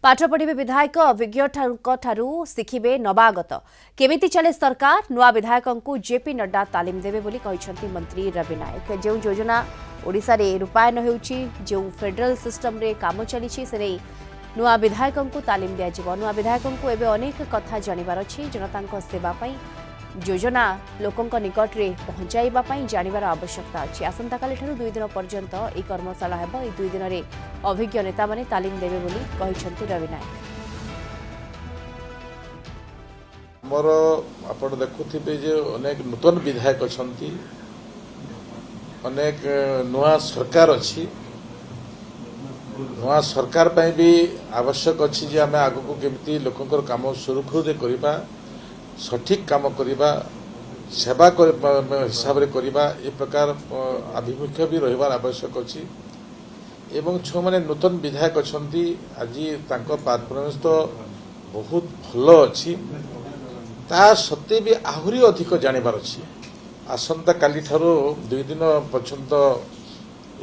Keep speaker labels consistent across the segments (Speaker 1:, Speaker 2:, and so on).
Speaker 1: पाठ पढ़े विधायक अभिज्ञ शिखिबे नवागत केमिति चले सरकार नुआ विधायकों को जेपी नड्डा तालीम देवे बोली कहिसंती मंत्री रवि नायक। जो योजना ओडिशा रे रूपायन होउची जो फेडरल सिस्टम रे काम चली से नहीं नुआ विधायकों को तालीम दिया जिवो। नुआ विधायकों को एबे अनेक कथा जानिबार अछि। जनता सेवा पई योजना लोकों निकट में पहुंचाइबा पई जानिबार आवश्यकता अछि। आसंता काली ठारू 2 दिन पर्यंत ए कर्मशाला हेबो। ए 2 दिन रे अभिज्ञ नेता माने तालीम देवे बोली कहिसंती रवि नायक।
Speaker 2: मोर आपण देखुथिबे जे अनेक नूतन विधायक अछंती, अनेक नुआ सरकार अछि। नुआ सरकार पई भी आवश्यक अछि जे आमे आगु को केमिति लोकंकर काम सुरखुरुरे करिबा, सठिक काम करिबा, सेवा हिसाब रे करिबा, ए प्रकार आभिमुख्य भी रहिबार आवश्यक अछि। एवं जो माने नूतन विधायक अछंती आज तांको परफॉर्मेंस तो बहुत भलो अछि, ता सत्ते भी आहुरी अधिक जानिबार अछि। आसंता काली ठारो 2 दिन पर्यंत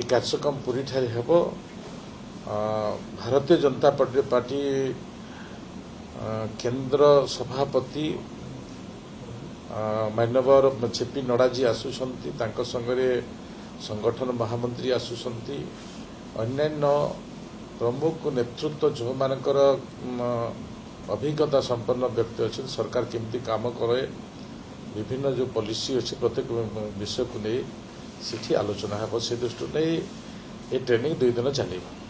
Speaker 2: ए कार्यक्रम पूरी ठारे हेबो। भारतीय जनता पार्टी केंद्र सभापति मान्यवर जेपी नड्डा जी आसुसंती, तांको संगरे संगठन महामंत्री आसुसंती, अन्यान्य प्रमुख नेतृत्व जो मानकर अभिज्ञता संपन्न व्यक्ति अच्छे सरकार केमती काम करे, विभिन्न जो पॉलिसी अच्छे प्रत्येक विषय को नहीं सेठी आलोचना है। से दृष्टि नहीं ये ट्रेनिंग 2 दिन चलेगा।